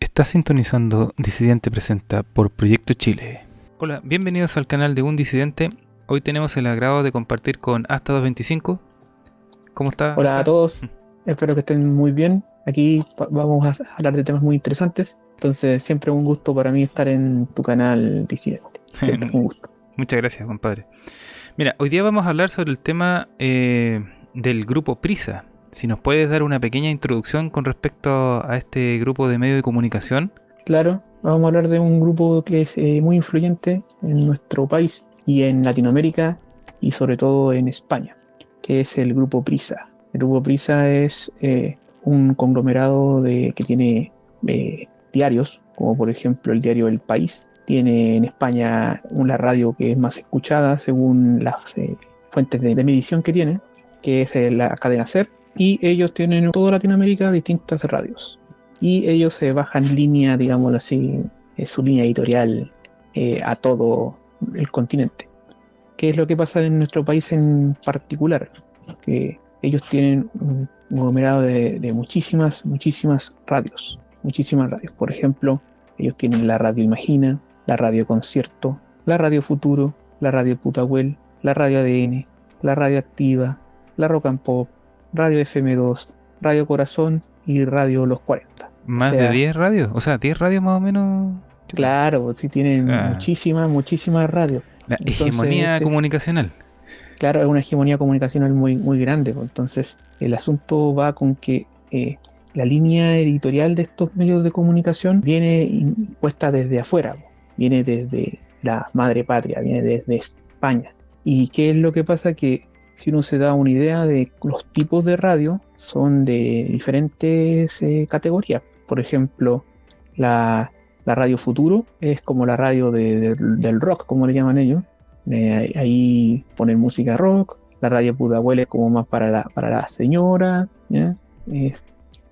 Está sintonizando Disidente Presenta por Proyecto Chile. Hola, bienvenidos al canal de Un Disidente. Hoy tenemos el agrado de compartir con Asta 225. ¿Cómo está, Hola a Asta? todos, espero que estén muy bien. Aquí vamos a hablar de temas muy interesantes. Entonces, siempre un gusto para mí estar en tu canal Disidente. Siempre un gusto. Muchas gracias, compadre. Mira, hoy día vamos a hablar sobre el tema del grupo Prisa. Si nos puedes dar una pequeña introducción con respecto a este grupo de medios de comunicación. Claro, vamos a hablar de un grupo que es muy influyente en nuestro país y en Latinoamérica y sobre todo en España, que es el grupo Prisa. El grupo Prisa es un conglomerado que tiene diarios, como por ejemplo el diario El País. Tiene en España una radio que es más escuchada según las fuentes de medición que tiene, que es la cadena SER, y ellos tienen en toda Latinoamérica distintas radios. Y ellos se bajan línea, digamos así, su línea editorial a todo el continente. ¿Qué es lo que pasa en nuestro país en particular? Que ellos tienen un conglomerado de muchísimas radios. Muchísimas radios. Por ejemplo, ellos tienen la Radio Imagina, la Radio Concierto, la Radio Futuro, la Radio Putahuel, la Radio ADN, la Radio Activa, la Rock and Pop, Radio FM2, Radio Corazón y Radio Los 40. Más de 10 radios, o sea, 10 radios más o menos. Claro, sí tienen muchísimas radios. La hegemonía comunicacional. Claro, es una hegemonía comunicacional muy grande. Entonces, el asunto va con que la línea editorial de estos medios de comunicación viene impuesta desde afuera, viene desde la madre patria, viene desde España. ¿Y qué es lo que pasa? Que si uno se da una idea de los tipos de radio, son de diferentes categorías. Por ejemplo, la Radio Futuro es como la radio del rock, como le llaman ellos. Ahí ponen música rock. La Radio Pudahuel es como más para la señora, ¿ya?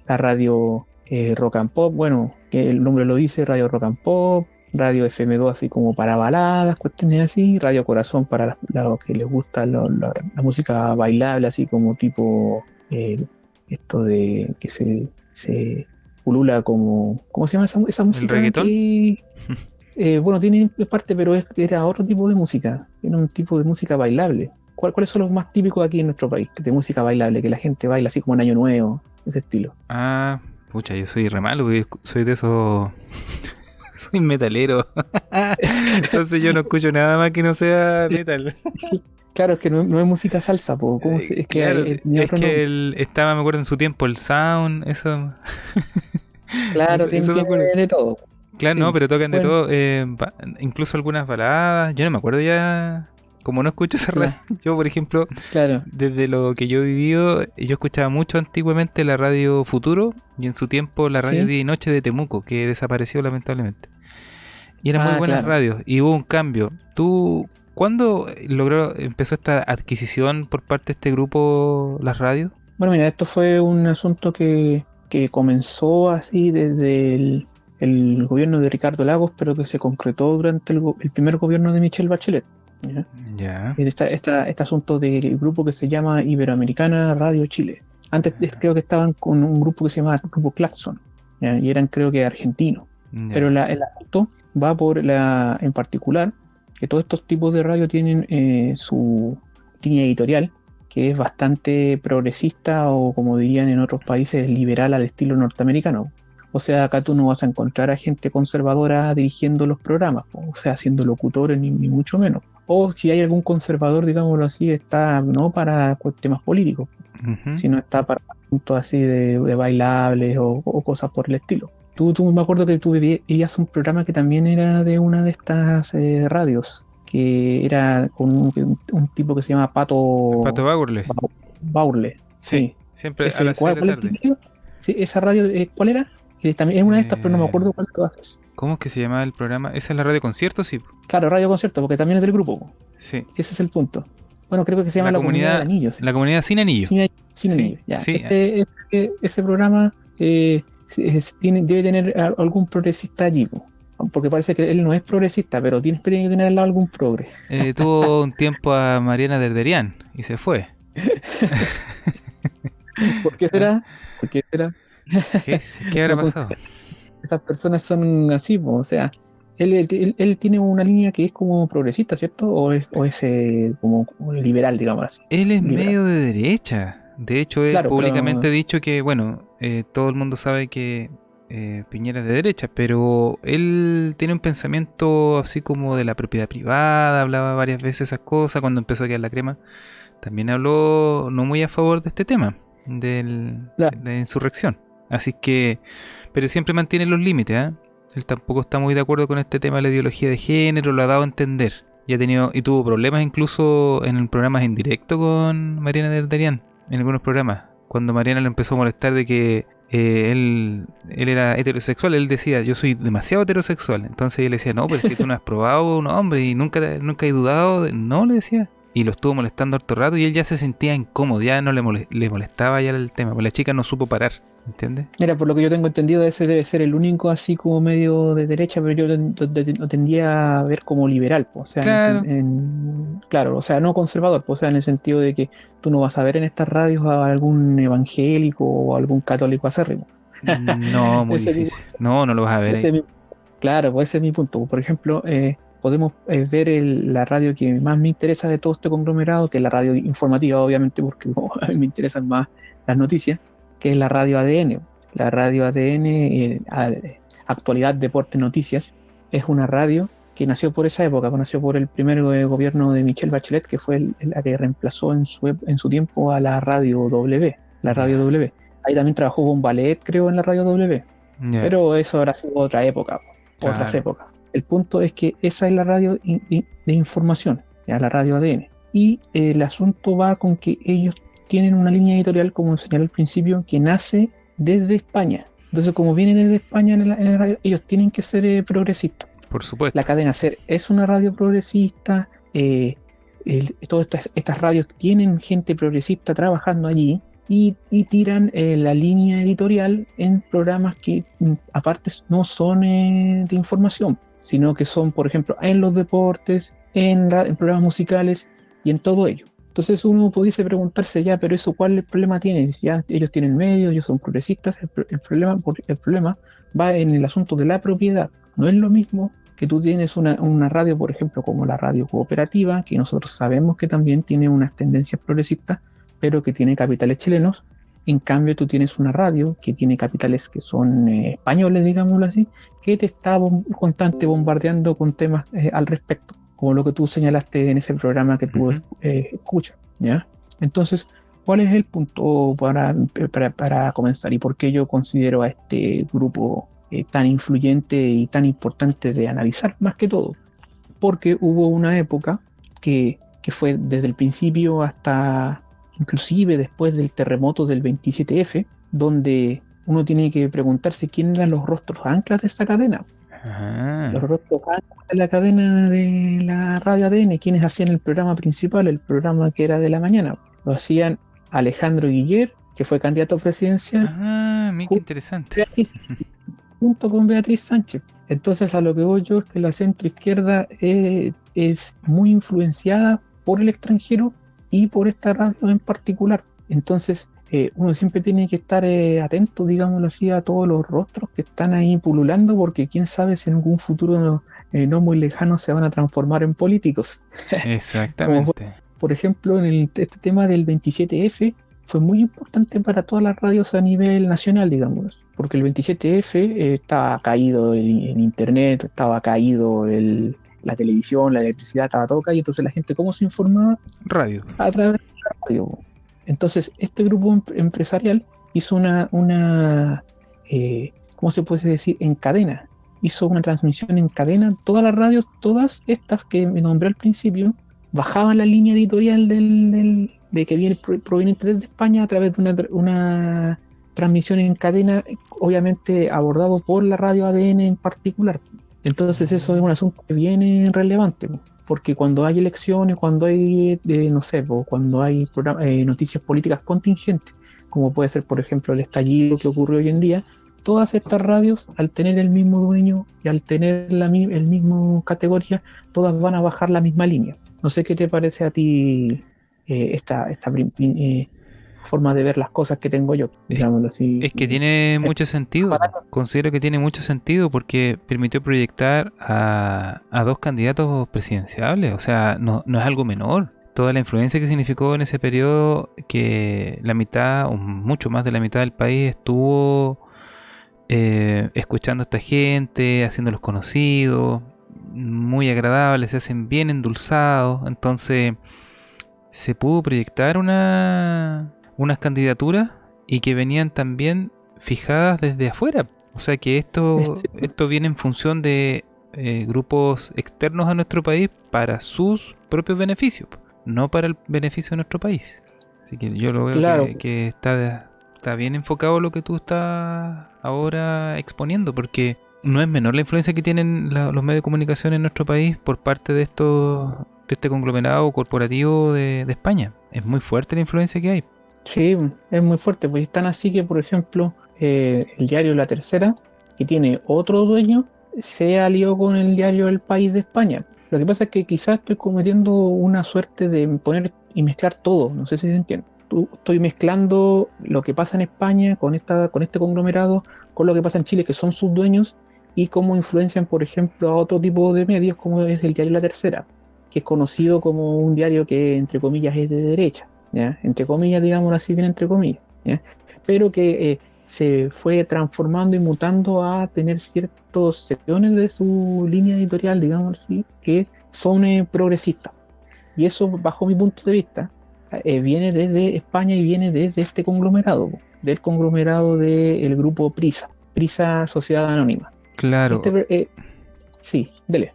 La radio Rock and Pop, bueno, que el nombre lo dice, Radio Rock and Pop. Radio FM2 así como para baladas, cuestiones así. Radio Corazón para los que les gusta la música bailable, así como tipo esto de que se pulula como... ¿Cómo se llama esa música? ¿El reggaetón? Bueno, tiene parte, pero era otro tipo de música. Era un tipo de música bailable. ¿Cuáles son los más típicos aquí en nuestro país de música bailable? Que la gente baila así como en Año Nuevo, ese estilo. Ah, pucha, yo soy re malo, porque soy de esos... Soy metalero. Entonces yo no escucho nada más que no sea metal. Claro, es que no es música salsa, po. ¿Cómo es que claro, es que estaba, me acuerdo en su tiempo, el sound, eso. Claro, eso me acuerdo. tiene de todo. Claro, Sí. no, pero tocan de Bueno, todo, incluso algunas baladas. Yo no me acuerdo ya, como no escucho esa radio. Yo, por ejemplo, claro. desde lo que yo he vivido, yo escuchaba mucho antiguamente la Radio Futuro y en su tiempo la Radio Sí. Día y Noche de Temuco, que desapareció lamentablemente. Y eran muy buenas Claro. radios y hubo un cambio. ¿Tú cuándo empezó esta adquisición por parte de este grupo, las radios? Bueno, mira, esto fue un asunto que comenzó así desde el gobierno de Ricardo Lagos, pero que se concretó durante el primer gobierno de Michelle Bachelet. ¿Ya? Ya. Este asunto del grupo que se llama Iberoamericana Radio Chile. Antes creo que estaban con un grupo que se llamaba Grupo Claxon, ¿ya? Y eran creo que argentinos. Ya. Pero el asunto va por en particular que todos estos tipos de radio tienen su línea editorial, que es bastante progresista o, como dirían en otros países, liberal al estilo norteamericano. O sea, acá tú no vas a encontrar a gente conservadora dirigiendo los programas, o sea, siendo locutores ni mucho menos. O si hay algún conservador, digámoslo así, está no para temas políticos, sino está para asuntos así de bailables o cosas por el estilo. Tú me acuerdo que tú veías un programa que también era de una de estas radios, que era con un tipo que se llama Pato Baurle. Baurle. Sí. Siempre a las 6 de la tarde. Sí, esa radio, ¿cuál era? Que también es una de estas, pero no me acuerdo cuál de todas. ¿Cómo es que se llamaba el programa? ¿Esa es la radio concierto? Sí. Claro, Radio Concierto, porque también es del grupo. Sí. Ese es el punto. Bueno, creo que se llama La Comunidad de Anillos. La Comunidad Sin Anillo. Sin Anillo, ya. Sí. Ese programa debe tener algún progresista allí, porque parece que él no es progresista, pero tiene que tener al lado algún progre. Tuvo un tiempo a Mariana Derderian y se fue. ¿Por qué será? ¿Por qué será? ¿Qué habrá pasado? esas personas son así, po, o sea, él tiene una línea que es como progresista, ¿cierto? O es como liberal, digamos así. Él es Liberal. medio de derecha. De hecho, él Claro, públicamente pero ha dicho que, bueno, todo el mundo sabe que Piñera es de derecha, pero él tiene un pensamiento así como de la propiedad privada, hablaba varias veces esas cosas cuando empezó a quedar la crema. También habló no muy a favor de este tema, claro, de la insurrección. Así que, pero siempre mantiene los límites, ¿ah? Él tampoco está muy de acuerdo con este tema de la ideología de género, lo ha dado a entender. Y ha tenido, y tuvo problemas incluso en programas en directo con Mariana del Darién, en algunos programas. Cuando Mariana lo empezó a molestar de que él era heterosexual, él decía, yo soy demasiado heterosexual. Entonces él le decía, no, pero es que tú no has probado un hombre y nunca he dudado. No, le decía. Y lo estuvo molestando harto rato y él ya se sentía incómodo, ya no le molestaba ya el tema, pues la chica no supo parar, ¿entiendes? mira, por lo que yo tengo entendido, ese debe ser el único así como medio de derecha, pero yo lo tendría a ver como liberal, po, o sea, Claro. claro, o sea, no conservador, po, o sea, en el sentido de que tú no vas a ver en estas radios a algún evangélico o algún católico acérrimo. No, muy Ese, difícil. No, no lo vas a ver ese ahí. es mi- claro, pues ese es mi punto. Por ejemplo, podemos ver la radio que más me interesa de todo este conglomerado, que es la radio informativa, obviamente, porque a mí me interesan más las noticias, que es la radio ADN. La radio ADN, Actualidad, Deporte, Noticias, es una radio que nació por esa época, pues nació por el primer gobierno de Michelle Bachelet, que fue la que reemplazó en su tiempo a la radio W, la radio Ya, W. Ahí también trabajó con Ballet, creo, en la radio W. ya, Pero eso habrá sido otra época, otras claro, épocas. El punto es que esa es la radio de información, ya la radio ADN. Y el asunto va con que ellos tienen una línea editorial, como señalé al principio, que nace desde España. Entonces, como viene desde España en la radio, ellos tienen que ser progresistas. por La supuesto. cadena SER es una radio progresista. Todas estas radios tienen gente progresista trabajando allí y tiran la línea editorial en programas que aparte no son de información, sino que son, por ejemplo, en los deportes, en programas musicales y en todo ello. Entonces uno pudiese preguntarse ya, pero eso, ¿cuál problema tiene? Ya ellos tienen medios, ellos son progresistas, el problema va en el asunto de la propiedad. No es lo mismo que tú tienes una radio, por ejemplo, como la radio cooperativa, que nosotros sabemos que también tiene unas tendencias progresistas, pero que tiene capitales chilenos. En cambio, tú tienes una radio que tiene capitales que son españoles, digámoslo así, que te está constante bombardeando con temas al respecto, como lo que tú señalaste en ese programa que tú Ujú. escuchas, ¿ya? Entonces, ¿cuál es el punto para comenzar y por qué yo considero a este grupo tan influyente y tan importante de analizar más que todo? Porque hubo una época que fue desde el principio hasta inclusive después del terremoto del 27F, donde uno tiene que preguntarse quién eran los rostros anclas de esta cadena. Los Ajá. rostros anclas de la cadena de la radio ADN, quienes hacían el programa principal, el programa que era de la mañana. Lo hacían Alejandro Guiller, que fue candidato presidencial, Ah, mira qué interesante. junto con Beatriz Sánchez. Entonces, a lo que voy yo es que la centroizquierda es muy influenciada por el extranjero y por esta radio en particular. Entonces, uno siempre tiene que estar atento, digámoslo así, a todos los rostros que están ahí pululando, porque quién sabe si en algún futuro no muy lejano se van a transformar en políticos. Como fue, Exactamente. por ejemplo, este tema del 27F fue muy importante para todas las radios a nivel nacional, digamos, porque el 27F estaba caído en internet, estaba caído la televisión, la electricidad, estaba todo caído, entonces la gente, ¿cómo se informaba? Radio. A través de la radio. Entonces, este grupo empresarial hizo ¿cómo se puede decir? En cadena. Hizo una transmisión en cadena. Todas las radios, todas estas que me nombré al principio, bajaban la línea editorial de que viene proveniente desde España a través de una transmisión en cadena, obviamente abordado por la radio ADN en particular. Entonces eso es un asunto que viene relevante, porque cuando hay elecciones, cuando hay, no sé, cuando hay noticias políticas contingentes, como puede ser, por ejemplo, el estallido que ocurrió hoy en día, todas estas radios, al tener el mismo dueño y al tener el mismo categoría, todas van a bajar la misma línea. No sé qué te parece a ti esta forma de ver las cosas que tengo yo, digámoslo así. Es que tiene mucho sentido. Considero que tiene mucho sentido porque permitió proyectar a dos candidatos presidenciables. O sea, no es algo menor. Toda la influencia que significó en ese periodo que la mitad o mucho más de la mitad del país estuvo escuchando a esta gente, haciéndolos conocidos, muy agradables, se hacen bien endulzados. Entonces se pudo proyectar unas candidaturas y que venían también fijadas desde afuera. O sea que esto viene en función de grupos externos a nuestro país para sus propios beneficios, no para el beneficio de nuestro país. Así que yo lo veo Claro, que está bien enfocado lo que tú estás ahora exponiendo, porque no es menor la influencia que tienen los medios de comunicación en nuestro país por parte de este conglomerado corporativo de España. Es muy fuerte la influencia que hay. sí, es muy fuerte, pues es tan así que, por ejemplo, el diario La Tercera, que tiene otro dueño, se alió con el diario El País de España. Lo que pasa es que quizás estoy cometiendo una suerte de poner y mezclar todo, no sé si se entiende. Estoy mezclando lo que pasa en España con este conglomerado, con lo que pasa en Chile, que son sus dueños, y cómo influencian, por ejemplo, a otro tipo de medios, como es el diario La Tercera, que es conocido como un diario que, entre comillas, es de derecha. ¿Ya? Entre comillas, digamos así, bien entre comillas, ¿ya? Pero que se fue transformando y mutando a tener ciertas secciones de su línea editorial, digamos así, que son progresistas. Y eso, bajo mi punto de vista, viene desde España y viene desde este conglomerado, del conglomerado del grupo Prisa, Prisa Sociedad Anónima. Claro, Sí, dele.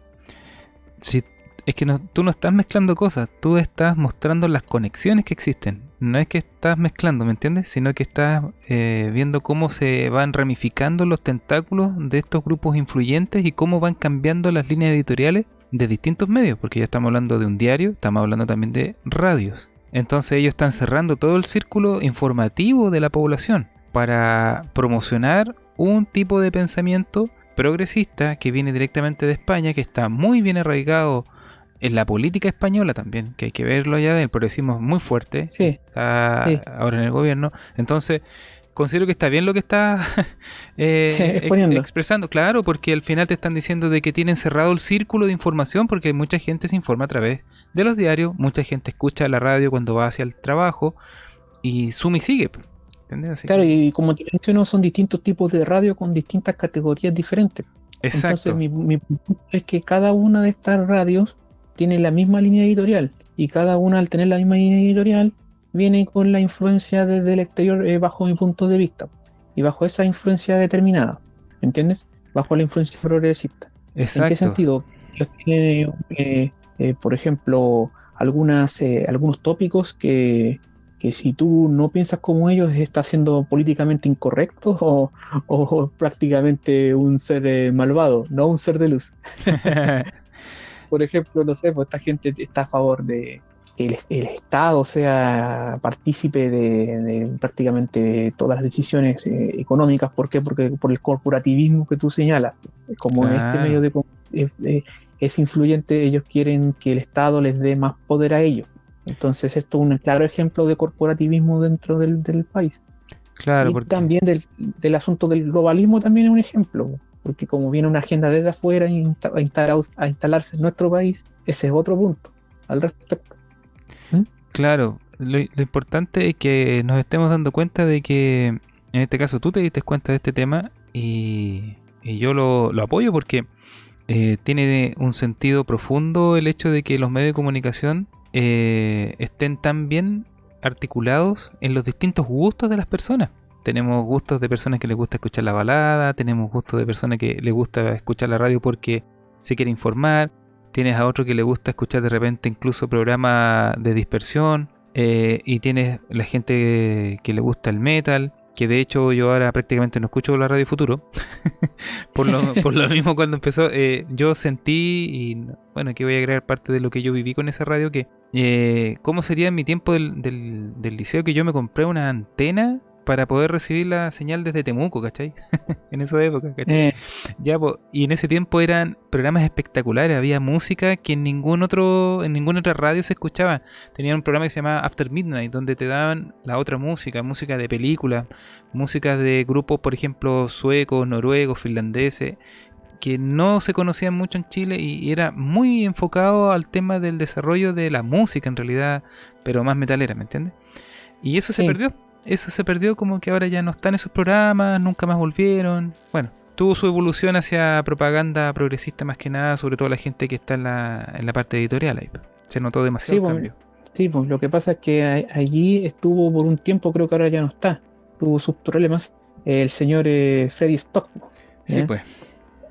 si, es que tú no estás mezclando cosas, tú estás mostrando las conexiones que existen. No es que estás mezclando, ¿me entiendes? Sino que estás viendo cómo se van ramificando los tentáculos de estos grupos influyentes y cómo van cambiando las líneas editoriales de distintos medios, porque ya estamos hablando de un diario, estamos hablando también de radios. Entonces ellos están cerrando todo el círculo informativo de la población para promocionar un tipo de pensamiento progresista que viene directamente de España, que está muy bien arraigado en la política española también, que hay que verlo allá, el progresismo es muy fuerte, Sí, está sí, ahora en el gobierno. Entonces considero que está bien lo que está exponiendo. expresando, claro, porque al final te están diciendo de que tienen cerrado el círculo de información, porque mucha gente se informa a través de los diarios, mucha gente escucha la radio cuando va hacia el trabajo y suma y sigue, ¿entiendes? Así Claro, que, y como te menciono, son distintos tipos de radio con distintas categorías diferentes. Entonces, exacto, mi punto es que cada una de estas radios tiene la misma línea editorial, y cada una, al tener la misma línea editorial, viene con la influencia desde el exterior, bajo mi punto de vista, y bajo esa influencia determinada, ¿entiendes? Bajo la influencia progresista. ¿En qué exacto. sentido? Ellos tienen, por ejemplo, algunos tópicos que si tú no piensas como ellos, estás siendo políticamente incorrecto o prácticamente un ser malvado, no un ser de luz. Por ejemplo, no sé, pues esta gente está a favor de que el Estado sea partícipe de prácticamente todas las decisiones económicas. ¿Por qué? Porque por el corporativismo que tú señalas. Como este medio Claro, es influyente, ellos quieren que el Estado les dé más poder a ellos. Entonces, esto es un claro ejemplo de corporativismo dentro del país. claro, Y porque también del asunto del globalismo también es un ejemplo, porque como viene una agenda desde afuera a instalarse en nuestro país, ese es otro punto al respecto. ¿Mm? claro, lo importante es que nos estemos dando cuenta de que, en este caso, tú te diste cuenta de este tema y yo lo apoyo porque tiene un sentido profundo el hecho de que los medios de comunicación estén tan bien articulados en los distintos gustos de las personas. Tenemos gustos de personas que les gusta escuchar la balada, tenemos gustos de personas que les gusta escuchar la radio porque se quiere informar, tienes a otro que le gusta escuchar de repente incluso programas de dispersión, y tienes la gente que le gusta el metal, que de hecho yo ahora prácticamente no escucho la Radio Futuro, por lo mismo cuando empezó, yo sentí, y bueno, aquí voy a agregar parte de lo que yo viví con esa radio, que cómo sería en mi tiempo del liceo que yo me compré una antena para poder recibir la señal desde Temuco, ¿cachai? En esa época, ¿cachai? Ya, po, y en ese tiempo eran programas espectaculares, había música que en ninguna otra radio se escuchaba. Tenían un programa que se llamaba After Midnight, donde te daban la otra música, música de películas, música de grupos, por ejemplo, suecos, noruegos, finlandeses, que no se conocían mucho en Chile y era muy enfocado al tema del desarrollo de la música en realidad, pero más metalera, ¿me entiendes? Y eso se Sí, perdió. Eso se perdió, como que ahora ya no están esos programas, nunca más volvieron. Bueno, tuvo su evolución hacia propaganda progresista más que nada, sobre todo la gente que está en la parte editorial ahí. Se notó demasiado sí, el pues, cambio. sí, pues lo que pasa es que allí estuvo por un tiempo, creo que ahora ya no está. Tuvo sus problemas el señor Freddy Stock, Sí, ¿ya? pues.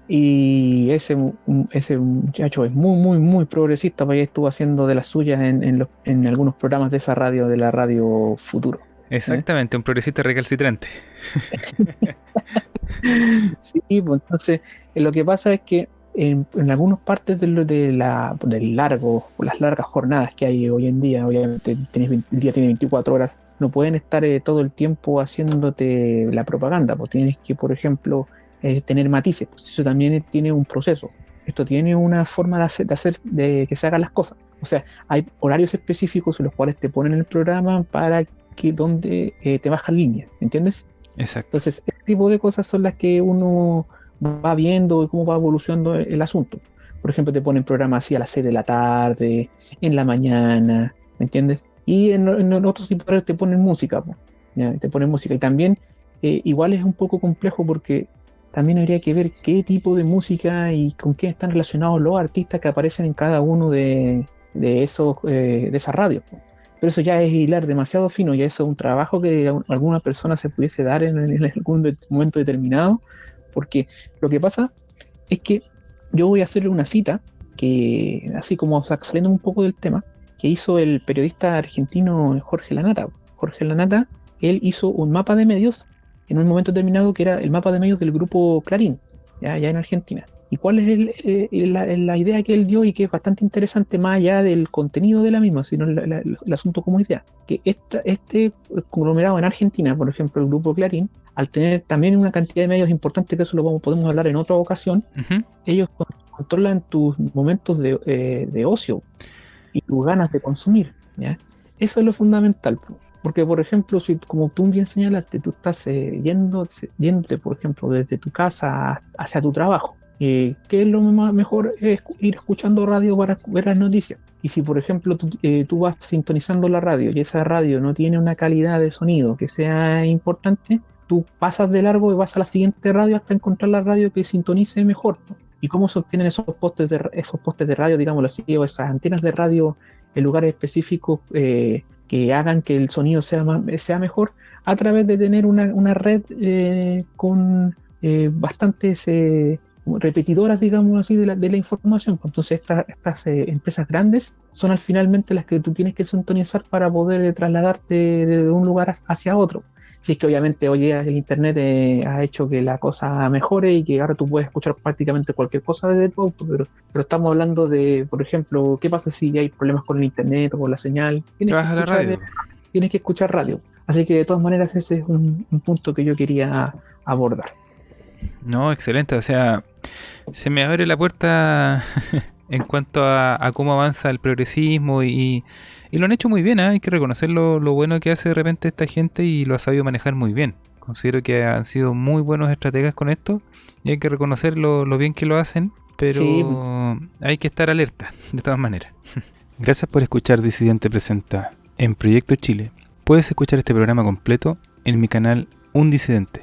Y ese muchacho es muy, muy, muy progresista, pues ya estuvo haciendo de las suyas en algunos programas de esa radio, de la radio Futuro. ¿Ya? Exactamente, un progresista recalcitrante. Sí, pues entonces lo que pasa es que en algunas partes del largo, las largas jornadas que hay hoy en día, obviamente el día tiene 24 horas, no pueden estar todo el tiempo haciéndote la propaganda, pues tienes que, por ejemplo, tener matices, pues eso también tiene un proceso. Esto tiene una forma de que se hagan las cosas. O sea, hay horarios específicos en los cuales te ponen el programa para que donde te bajan líneas, ¿entiendes? Exacto. Entonces, este tipo de cosas son las que uno va viendo y cómo va evolucionando el asunto. Por ejemplo, te ponen programas así a las 6 de la tarde, en la mañana, ¿me entiendes? Y en otros tipos de te ponen música, po, ¿ya? Te ponen música. Y también, igual es un poco complejo porque también habría que ver qué tipo de música y con qué están relacionados los artistas que aparecen en cada uno de esas radios, po. Pero eso ya es hilar demasiado fino, ya eso es un trabajo que alguna persona se pudiese dar en algún momento determinado, porque lo que pasa es que yo voy a hacerle una cita, que así como saliendo un poco del tema, que hizo el periodista argentino Jorge Lanata. Jorge Lanata, él hizo un mapa de medios en un momento determinado que era el mapa de medios del grupo Clarín, ya en Argentina. ¿Y cuál es la idea que él dio y que es bastante interesante más allá del contenido de la misma, sino el asunto como idea? Que este conglomerado en Argentina, por ejemplo, el grupo Clarín, al tener también una cantidad de medios importantes, que eso podemos hablar en otra ocasión, Ujú. ellos controlan tus momentos de ocio y tus ganas de consumir, ¿ya? Eso es lo fundamental, porque, por ejemplo, si como tú bien señalaste, tú estás yéndote, por ejemplo, desde tu casa hacia tu trabajo, ¿qué es lo mejor? Es ir escuchando radio para ver las noticias. Y si, por ejemplo, tú vas sintonizando la radio y esa radio no tiene una calidad de sonido que sea importante, tú pasas de largo y vas a la siguiente radio hasta encontrar la radio que sintonice mejor, ¿no? ¿Y cómo se obtienen esos postes de radio, digámoslo así, o esas antenas de radio en lugares específicos que hagan que el sonido sea mejor? A través de tener una red con bastantes repetidoras, digamos así, de la información. Entonces estas empresas grandes son finalmente las que tú tienes que sintonizar para poder trasladarte de un lugar hacia otro. Si es que obviamente hoy día el internet ha hecho que la cosa mejore y que ahora tú puedes escuchar prácticamente cualquier cosa desde tu auto, pero estamos hablando de, por ejemplo, ¿qué pasa si hay problemas con el internet o con la señal? Te vas a la radio. Tienes que escuchar radio. Así que de todas maneras ese es un punto que yo quería abordar. No, excelente. O sea, se me abre la puerta en cuanto a cómo avanza el progresismo y lo han hecho muy bien, ¿eh? Hay que reconocer lo bueno que hace de repente esta gente y lo ha sabido manejar muy bien. Considero que han sido muy buenos estrategas con esto y hay que reconocer lo bien que lo hacen, Sí, pero hay que estar alerta, de todas maneras. Gracias por escuchar Disidente Presenta en Proyecto Chile. Puedes escuchar este programa completo en mi canal Un Disidente.